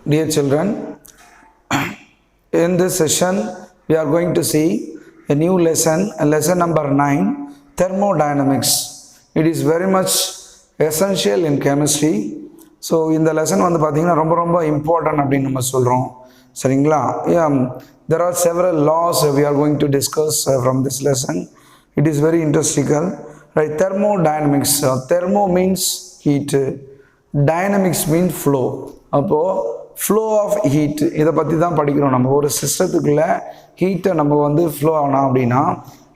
Dear children, in this session we are going to see a new lesson, lesson number 9, thermodynamics. It is very much essential in chemistry. So இந்த lesson வந்து பார்த்தீங்கன்னா ரொம்ப important அப்படின்னு நம்ம சொல்கிறோம். சரிங்களா? There are several laws we are going to discuss from this lesson. It is very interesting. Right? Thermodynamics. Thermo means heat. Dynamics means flow. அப்போது flow of heat இதை பற்றி தான் படிக்கிறோம். நம்ம ஒரு சிஸ்டத்துக்குள்ளே ஹீட்டை நம்ம வந்து ஃப்ளோ ஆனோம் அப்படின்னா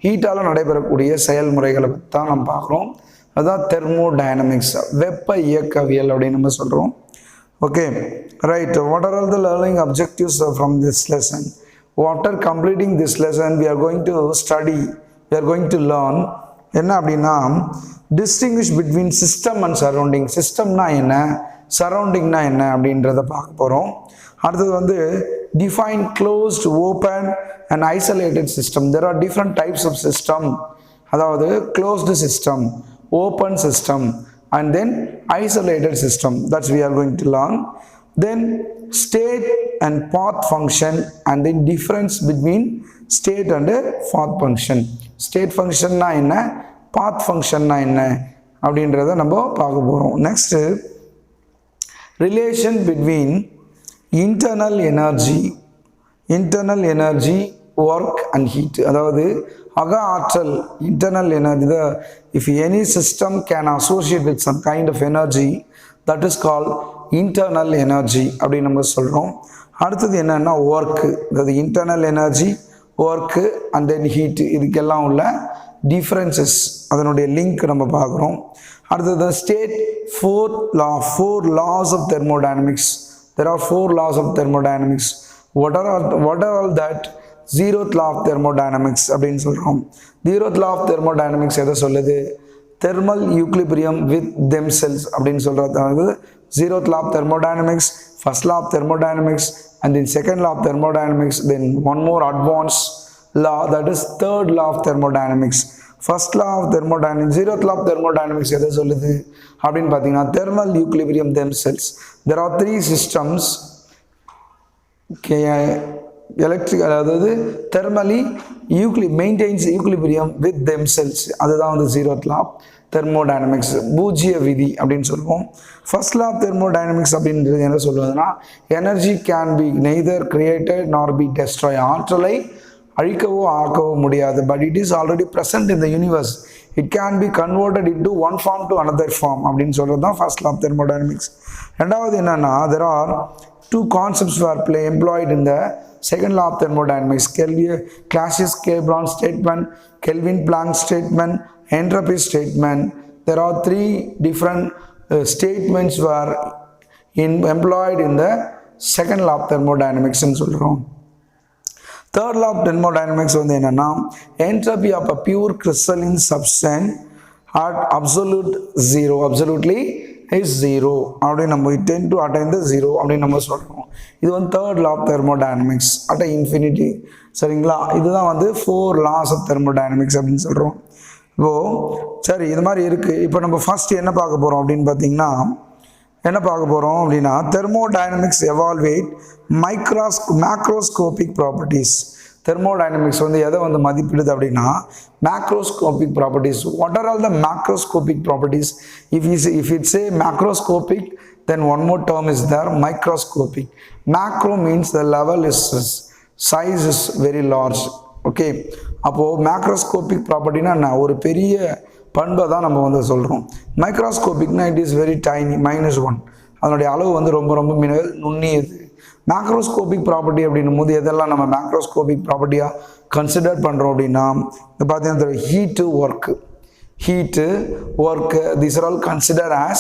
ஹீட்டால் நடைபெறக்கூடிய செயல்முறைகளை பற்றி தான் நம்ம பார்க்குறோம். அதுதான் தெர்மோடைனமிக்ஸ், வெப்ப இயக்கவியல் அப்படின்னு நம்ம சொல்கிறோம். Okay, right. What are all the learning objectives from this lesson? After completing this lesson we are going to study, we are going to learn என்ன அப்படின்னா distinguish between system and surrounding. சிஸ்டம்னா என்ன, சரௌண்டிங்னா என்ன அப்படின்றத பார்க்க போகிறோம். அடுத்தது வந்து define closed, open and isolated system. There are different types of system. அதாவது closed system, open system and then isolated system. That's we are going to learn. Then state and path function and then difference between state and path function. State function na enna, path function na enna அப்படின்றத நம்ம பார்க்க போகிறோம். Next relation between internal energy, work and heat. அதாவது அக ஆற்றல், internal energy. If any system can associate with some kind of energy, that is called internal energy அப்படி நம்ம சொல்கிறோம். அடுத்தது என்னன்னா ஒர்க், அதாவது internal energy, work and then heat. இதுக்கெல்லாம் உள்ள டிஃப்ரென்சஸ், அதனுடைய லிங்க் நம்ம பார்க்குறோம். அடுத்தது state four laws of thermodynamics. There are 4 laws of thermodynamics. What are all that? Zeroth law of thermodynamics அப்படின்னு சொல்கிறோம். zeroth law of thermodynamics எதை சொல்லுது? thermal equilibrium with themselves அப்படின்னு சொல்கிறது. zeroth law of thermodynamics, first law of thermodynamics and then second law of thermodynamics, then one more advanced law, that is third law of thermodynamics. First law of thermodynamics, zeroth law of thermodynamics எதை சொல்லுது அப்படின்னு பார்த்தீங்கன்னா thermal equilibrium themselves. There are 3 systems, electric, அதாவது thermally maintains equilibrium with themselves. அதுதான் வந்து zeroth law of thermodynamics, பூஜ்ஜிய விதி அப்படின்னு சொல்லுவோம். ஃபர்ஸ்ட் law of thermodynamics அப்படின்றது என்ன சொல்லுவதுன்னா energy can be neither created nor be destroy. ஆற்றலை அழிக்கவோ ஆக்கவோ முடியாது, but it is already present in the universe. It can be converted into one form to another form அப்படின்னு சொல்கிறது தான் ஃபர்ஸ்ட் law of thermodynamics. ரெண்டாவது என்னன்னா there are 2 concepts were employed in the second law of thermodynamics. Clausius-Clapeyron statement, Kelvin-Planck statement, entropy statement. There are 3 different statements were employed in the second law of thermodynamics ன்னு சொல்கிறோம். Third law of thermodynamics வந்து என்னன்னா entropy of a pure crystalline substance at absolute zero, absolutely is zero அப்படின்னு நம்ம tend to attain the zero அப்படின்னு நம்ம சொல்கிறோம். இது வந்து third law of thermodynamics at infinity. சரிங்களா? இதுதான் வந்து 4 laws of thermodynamics அப்படின்னு சொல்கிறோம். இப்போது சரி, இது மாதிரி இருக்குது. இப்போ நம்ம ஃபர்ஸ்ட் என்ன பார்க்க போகிறோம் அப்படின்னு பார்த்தீங்கன்னா thermodynamics evaluate macroscopic properties. Thermodynamics வந்து எதை வந்து மதிப்பிடுது அப்படின்னா macroscopic properties. What are all the macroscopic properties? If it's A macroscopic, then one more term is there, microscopic. Macro means the level is, size is very large. Okay, அப்போது macroscopic ப்ராப்பர்ட்டினா என்ன, ஒரு பெரிய பண்பை தான் நம்ம வந்து சொல்கிறோம். மைக்ரோஸ்கோபிக்னா இட் இஸ் வெரி டைனி, -1. அதனுடைய அளவு வந்து ரொம்ப நுண்ணியது. மேக்ரோஸ்கோபிக் ப்ராப்பர்ட்டி அப்படின்னும் போது எதெல்லாம் நம்ம மேக்ரோஸ்கோபிக் ப்ராப்பர்ட்டியாக கன்சிடர் பண்ணுறோம் அப்படின்னா பார்த்தீங்கன்னா heat, work, these are all considered as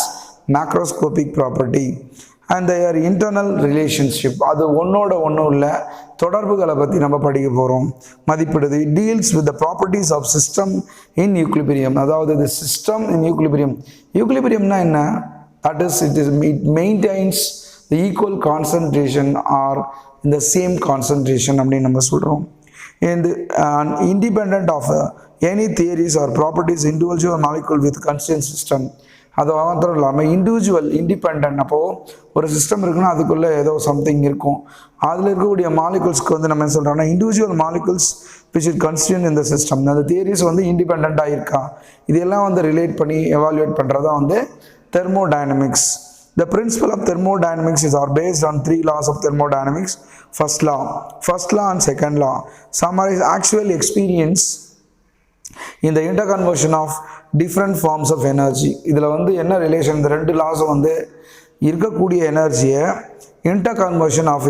macroscopic property. And their internal relationship, அது ஒன்னோட ஒன்றும் இல்லை, தொடர்புகளை பற்றி நம்ம படிக்க போகிறோம், மதிப்பிடுது. It deals with the properties of system in equilibrium. அதாவது the system in equilibrium. Equilibriumனா என்ன? That is, it maintains the equal concentration or in the same concentration அப்படின்னு நம்ம சொல்கிறோம். And independent of any theories or properties, individual molecule with constant system. அது மாத்திரம் இல்லாமல் individual independent. அப்போது ஒரு சிஸ்டம் இருக்குன்னா அதுக்குள்ளே ஏதோ சம்திங் இருக்கும். அதில் இருக்கக்கூடிய மாலிகுல்ஸ்க்கு வந்து நம்ம என்ன சொல்கிறோம்னா individual molecules which is constituent in the system. அந்த தியரிஸ் வந்து இண்டிபெண்ட்டாக இருக்கா, இதெல்லாம் வந்து ரிலேட் பண்ணி எவாலுவேட் பண்ணுறது தான் வந்து thermodynamics. The principle of thermodynamics are based on 3 laws of thermodynamics. First law and second law summarize actual experience in the interconversion of different forms of energy. இதில் வந்து என்ன ரிலேஷன், இந்த 2 லாஸும் வந்து இருக்கக்கூடிய எனர்ஜியை இன்டர்கன்வர்ஷன் ஆஃப்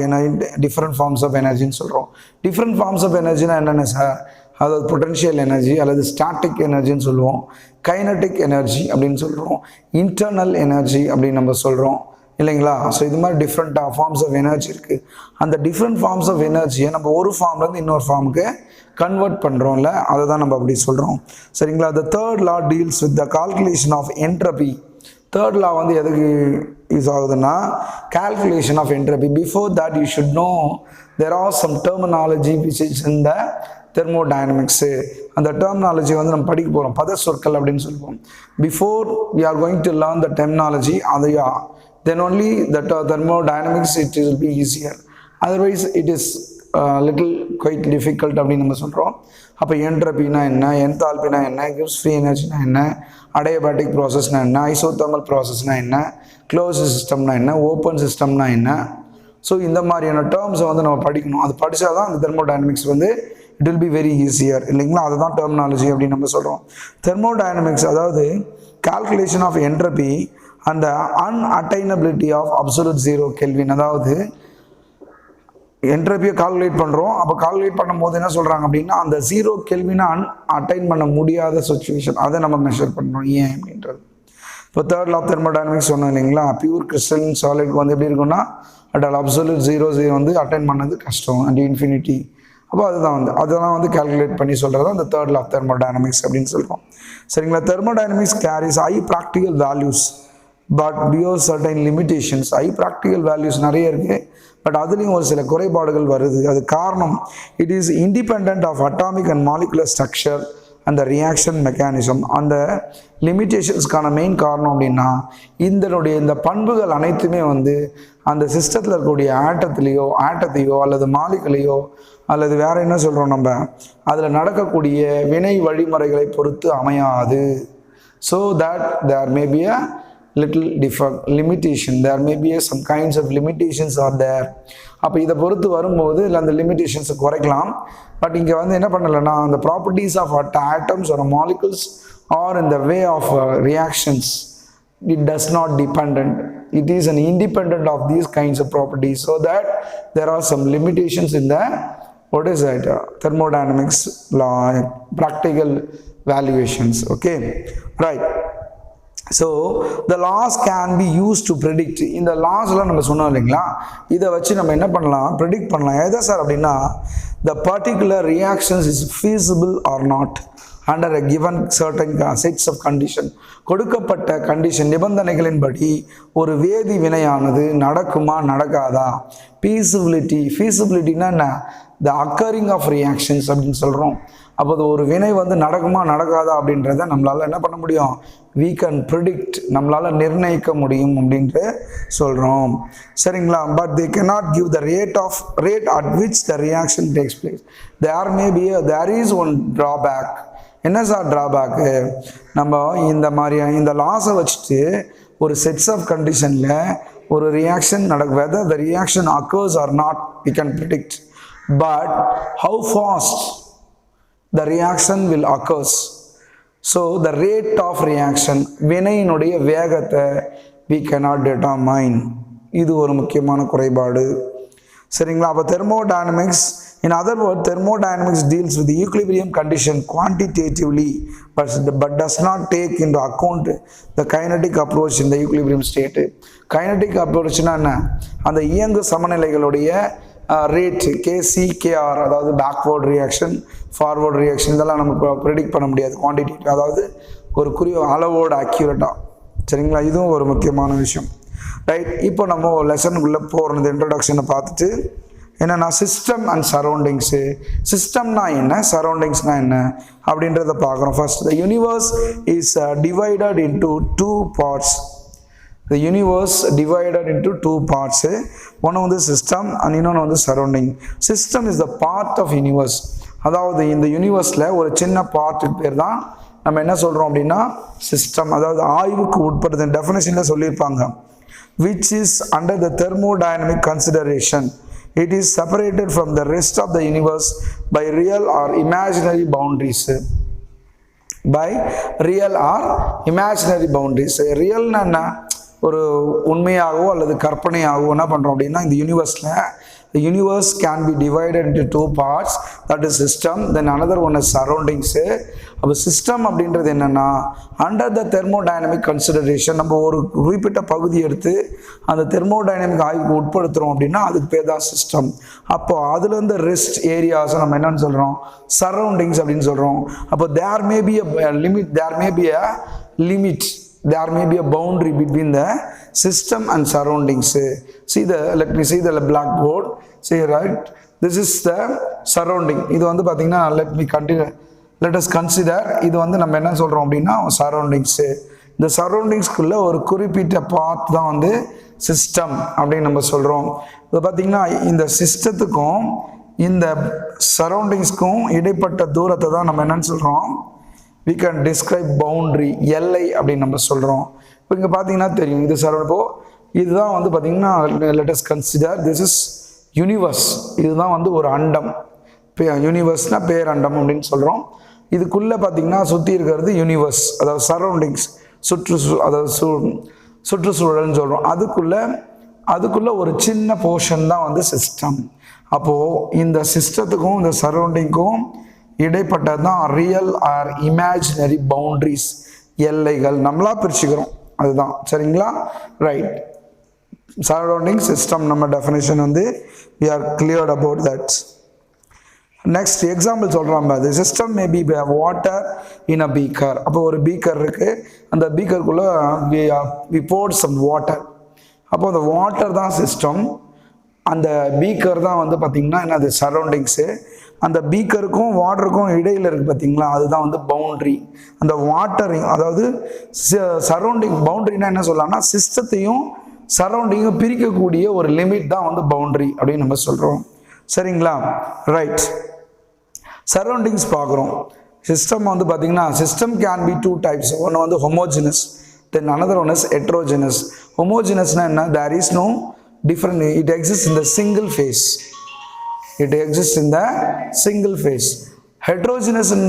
டிஃப்ரெண்ட் ஃபார்ம்ஸ் ஆஃப் எனர்ஜின்னு சொல்கிறோம். Different forms of எனர்ஜினா என்னென்ன sir, அதாவது பொட்டன்ஷியல் எனர்ஜி அல்லது ஸ்டாட்டிக் எனர்ஜின்னு சொல்லுவோம், கைனட்டிக் எனர்ஜி அப்படின்னு சொல்கிறோம், இன்டர்னல் எனர்ஜி அப்படின்னு நம்ம சொல்கிறோம் இல்லைங்களா. ஸோ இது மாதிரி டிஃப்ரெண்ட் ஃபார்ம்ஸ் ஆஃப் எனர்ஜி இருக்குது. அந்த டிஃப்ரெண்ட் ஃபார்ம்ஸ் ஆஃப் எனர்ஜியை நம்ம ஒரு ஃபார்ம்லேருந்து இன்னொரு ஃபார்முக்கு கன்வெர்ட் பண்ணுறோம்ல, அதை தான் நம்ம அப்படி சொல்கிறோம் சரிங்களா. The third law deals with the calculation of entropy. Third law வந்து எதுக்கு யூஸ் ஆகுதுன்னா calculation of entropy. Before that you should know there are some terminology which is in the thermodynamics. அந்த terminology வந்து நம்ம படிக்க போகிறோம், பத சொற்கள் அப்படின்னு சொல்லுவோம். Before we are going to learn the terminology, then only the thermodynamics it will be easier. Otherwise it is little quite difficult அப்படின்னு நம்ம சொல்கிறோம். அப்போ என்ட்ரபினா என்ன, என்தால்பினா என்ன, கிவ்ஸ் ஃப்ரீ எனர்ஜினா என்ன, அடையபேட்டிக் ப்ராசஸ்னா என்ன, ஐசோதர்மல் ப்ராசஸ்னா என்ன, க்ளோஸ் சிஸ்டம்னா என்ன, ஓப்பன் சிஸ்டம்னா என்ன. ஸோ இந்த மாதிரியான டேர்ம்ஸை வந்து நம்ம படிக்கணும். அது படித்தா தான் அந்த தெர்மோடைனமிக்ஸ் வந்து it will be very easier இல்லைங்களா. அதுதான் டெர்மினாலஜி அப்படின்னு நம்ம சொல்கிறோம். தெர்மோடைனமிக்ஸ் அதாவது கால்குலேஷன் ஆஃப் என்ட்ரபி அந்த அன்அட்டைனபிலிட்டி ஆஃப் அப்சல்யூட் ஜீரோ கெல்வின். அதாவது என்ட்ரபியை கால்குலேட் பண்ணுறோம். அப்போ கால்குலேட் பண்ணும்போது என்ன சொல்கிறாங்க அப்படின்னா அந்த 0 கெல்வினை அட்டைன் பண்ண முடியாத சுச்சுவேஷன், அதை நம்ம மெஷர் பண்ணுறோம். ஏன் அப்படின்றது இப்போ தேர்ட் லா ஆஃப் தெர்மோடைனமிக்ஸ் சொன்னோம் இல்லைங்களா. பியூர் கிறிஸ்டலின் சாலிட்க்கு வந்து எப்படி இருக்குன்னா அட் அப்சல்யூட் ஜீரோ வந்து அட்டைன் பண்ணது கஷ்டம், அண்ட் இன்ஃபினிட்டி. அப்போ அதெல்லாம் வந்து கால்குலேட் பண்ணி சொல்கிறது அந்த தேர்ட் லா ஆஃப் தெர்மோடைனமிக்ஸ் அப்படின்னு சொல்கிறோம் சரிங்களா. Thermodynamics carries high practical values but pure certain limitations. High practical values நிறைய இருக்குது, பட் அதுலேயும் ஒரு சில குறைபாடுகள் வருது. அது காரணம் it is independent of atomic and molecular structure அந்த ரியாக்ஷன் மெக்கானிசம். அந்த லிமிட்டேஷன்ஸ்க்கான மெயின் காரணம் அப்படின்னா இந்த பண்புகள் அனைத்துமே வந்து அந்த சிஸ்டத்தில் இருக்கக்கூடிய ஆட்டத்தையோ அல்லது மாலிகுலையோ அல்லது வேற என்ன சொல்கிறோம் நம்ம அதில் நடக்கக்கூடிய வினை வழிமுறைகளை பொறுத்து அமையாது. So that there may be a little limitation, there may be some kinds of limitations are there. அப்போ இதை பொறுத்து வரும்போது இல்லை அந்த லிமிட்டேஷன்ஸை குறைக்கலாம். பட் இங்கே வந்து என்ன பண்ணலைன்னா அந்த properties of atoms or molecules or in the way of reactions it does not dependent, it is an independent of these kinds of properties, so that there are some limitations in the what is that thermodynamics law practical valuations. Okay, right. So the laws can be use to predict. இந்த லாஸ்லாம் நம்ம சொன்னோம் இல்லைங்களா, இதை வச்சு நம்ம என்ன பண்ணலாம், ப்ரெடிக்ட் பண்ணலாம். எதை சார் அப்படின்னா the particular reactions is feasible or not under a given certain sets of condition. கொடுக்கப்பட்ட கண்டிஷன் நிபந்தனைகளின்படி ஒரு வேதி வினையானது நடக்குமா நடக்காதா. ஃபீஸிபிலிட்டினா என்ன, த அக்கரிங் ஆஃப் ரியாக்ஷன்ஸ் அப்படின்னு சொல்கிறோம். அப்போ ஒரு வினை வந்து நடக்குமா நடக்காதா அப்படின்றத நம்மளால் என்ன பண்ண முடியும், we can predict, நம்மளால் நிர்ணயிக்க முடியும் அப்படின்ட்டு சொல்கிறோம் சரிங்களா. But they cannot give the rate at which the reaction takes place. there is one drawback. என்ன சார் ட்ராபேக்கு, நம்ம இந்த லாஸை வச்சுட்டு ஒரு செட்ஸ் ஆஃப் கண்டிஷனில் ஒரு reaction whether the reaction occurs or not we can predict, but how fast the reaction will occurs. So the rate of reaction வினையினுடைய வேகத்தை we cannot determine. இது ஒரு முக்கியமான குறைபாடு சரிங்களா. அப்போ thermodynamics, in other words, thermodynamics deals with the equilibrium condition quantitatively but does not take into account the kinetic approach in the equilibrium state. kinetic approachனா என்ன, அந்த இயங்கு சமநிலைகளுடைய ரேட் KC/KR, அதாவது பேக்வேர்ட் ரியாக்ஷன் ஃபார்வர்ட் ரியாக்ஷன் இதெல்லாம் நம்ம predict பண்ண முடியாது quantity, அதாவது ஒரு அளவோட அக்யூரேட்டாக சரிங்களா. இதுவும் ஒரு முக்கியமான விஷயம் ரைட். இப்போ நம்ம லெசனுக்குள்ளே போகிறது இன்ட்ரடக்ஷனை பார்த்துட்டு என்னன்னா சிஸ்டம் அண்ட் சரௌண்டிங்ஸு. சிஸ்டம்னா என்ன, சரௌண்டிங்ஸ்னா என்ன அப்படின்றத பார்க்குறோம். First, the universe is divided into two parts. The universe divided into two parts. One வந்து system and இன்னொன்று வந்து surrounding. System is the part of universe. அதாவது இந்த யூனிவர்ஸில் ஒரு சின்ன பார்ட்டுக்கு பேர் தான் நம்ம என்ன சொல்கிறோம் அப்படின்னா சிஸ்டம். அதாவது ஆய்வுக்கு உட்படுத்த டெஃபினேஷனில் சொல்லியிருப்பாங்க. Which is under the thermodynamic consideration. It is separated from the rest of the universe by real or imaginary boundaries. By real or imaginary boundaries. ரியல்னா என்ன, ஒரு உண்மையாகவோ அல்லது கற்பனையாகவோ என்ன பண்ணுறோம் அப்படின்னா இந்த யூனிவர்ஸில் the universe can be divided into two parts, that is system, then another one is surroundings. அப்போ system அப்படின்றது என்னென்னா அண்டர் த தெர்மோடைனமிக் கன்சிடரேஷன், நம்ம ஒரு குறிப்பிட்ட பகுதி எடுத்து அந்த தெர்மோடைனமிக் ஆய்வுக்கு உட்படுத்துகிறோம் அப்படின்னா அதுக்கு பேர் தான் சிஸ்டம். அப்போ அதுலேருந்து ரெஸ்ட் ஏரியாஸை நம்ம என்னன்னு சொல்கிறோம், சரௌண்டிங்ஸ் அப்படின்னு சொல்கிறோம். அப்போ there may be a limit, there may be a boundary between the system and surroundings. Let me see the blackboard. See, right, this is the surrounding. இது வந்து பார்த்தீங்கன்னா let us consider இது வந்து நம்ம என்ன சொல்கிறோம் அப்படின்னா சரௌண்டிங்ஸ். இந்த சரௌண்டிங்ஸ்குள்ளே ஒரு குறிப்பிட்ட பார்ட் தான் வந்து சிஸ்டம் அப்படின்னு நம்ம சொல்கிறோம். இது பார்த்தீங்கன்னா இந்த சிஸ்டத்துக்கும் இந்த சரௌண்டிங்ஸ்க்கும் இடைப்பட்ட தூரத்தை தான் நம்ம என்னன்னு சொல்கிறோம், we can describe boundary, எல்லை அப்படின்னு நம்ம சொல்கிறோம். இப்போ இங்கே பார்த்தீங்கன்னா தெரியும் இது இப்போ இதுதான் வந்து பார்த்தீங்கன்னா let us consider this is universe. இதுதான் வந்து ஒரு அண்டம், யூனிவர்ஸ்னால் பேரண்டம் அப்படின்னு சொல்கிறோம். இதுக்குள்ளே பார்த்தீங்கன்னா சுற்றி இருக்கிறது யூனிவர்ஸ், அதாவது சரௌண்டிங்ஸ், சுற்றுச்சூழல்னு சொல்கிறோம். அதுக்குள்ளே ஒரு சின்ன போர்ஷன் தான் வந்து சிஸ்டம். அப்போது இந்த சிஸ்டத்துக்கும் இந்த சரௌண்டிங்க்கும் இடைப்பட்டது தான் ரியல் ஆர் இமேஜினரி பவுண்ட்ரிஸ், எல்லைகள் நம்மளா பிரிச்சுக்கிறோம், அதுதான். சரிங்களா, ரைட். சரௌண்டிங் சிஸ்டம் நம்ம டெஃபினேஷன் வந்து we are cleared about that. Next example சொல்கிறோம். அது system may be water in a beaker. அப்போ ஒரு பீக்கர் இருக்குது, அந்த பீக்கருக்குள்ளே we poured some water. அப்போ அந்த வாட்டர் தான் சிஸ்டம், அந்த பீக்கர் தான் வந்து பார்த்திங்கன்னா என்னது சரௌண்டிங்ஸு. அந்த பீக்கருக்கும் வாட்டருக்கும் இடையில் இருக்குது பார்த்தீங்களா, அதுதான் வந்து பவுண்ட்ரி. அந்த வாட்டரையும் அதாவது சரௌண்டிங் பவுண்ட்ரினா என்ன சொல்லலாம்னா சிஸ்டத்தையும் சரௌண்டிங்கும் பிரிக்கக்கூடிய ஒரு லிமிட் தான் வந்து பவுண்ட்ரி அப்படின்னு நம்ம சொல்கிறோம். சரிங்களா, ரைட். சரௌண்டிங்ஸ் பார்க்குறோம். சிஸ்டம் வந்து பார்த்திங்கன்னா system can be two types. ஒன்று வந்து homogeneous, then another one is heterogeneous. ஹோமோஜினஸ்னா என்ன, there is no different, it exists in the single phase. It exists in the single phase. Heterogeneous in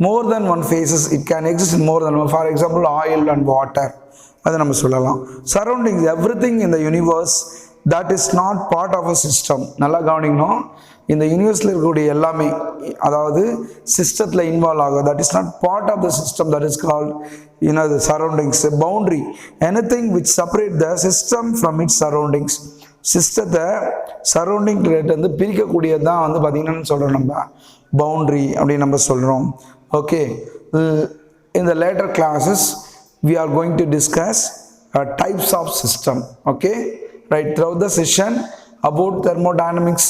more than one phases, it can exist in more than one. For example, oil and water, அது நம்ம சொல்லலாம். Surroundings, everything in the universe that is not part of a system. நல்லா கவனிக்கணும், இந்த யூனிவர்ஸில் இருக்கக்கூடிய எல்லாமே அதாவது சிஸ்டத்தில் இன்வால்வ் ஆகும், that is not part of the system, that is called the surroundings. Boundary, anything which separate the system from its surroundings. சிஸ்டத்தை சரௌண்டிங் வந்து பிரிக்கக்கூடியது தான் வந்து பார்த்தீங்கன்னா சொல்கிறோம் நம்ம பவுண்ட்ரி அப்படின்னு நம்ம சொல்கிறோம். Okay, in the later classes we are going to discuss types of system. Okay, right, throughout the session about thermodynamics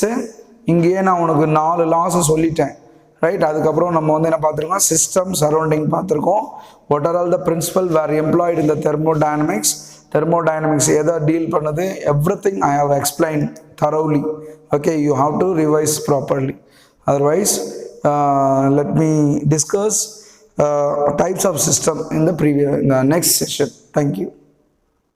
இங்கேயே நான் உனக்கு 4 லாஸ் சொல்லிட்டேன், ரைட். அதுக்கப்புறம் நம்ம வந்து என்ன பார்த்துருக்கோம், சிஸ்டம் சரௌண்டிங் பார்த்துருக்கோம். What are all the principal where employed in the thermodynamics எதை டீல் பண்ணுது, everything I have explain thoroughly. Okay, you have to revise properly, otherwise let me discuss types of system in the next session. Thank you.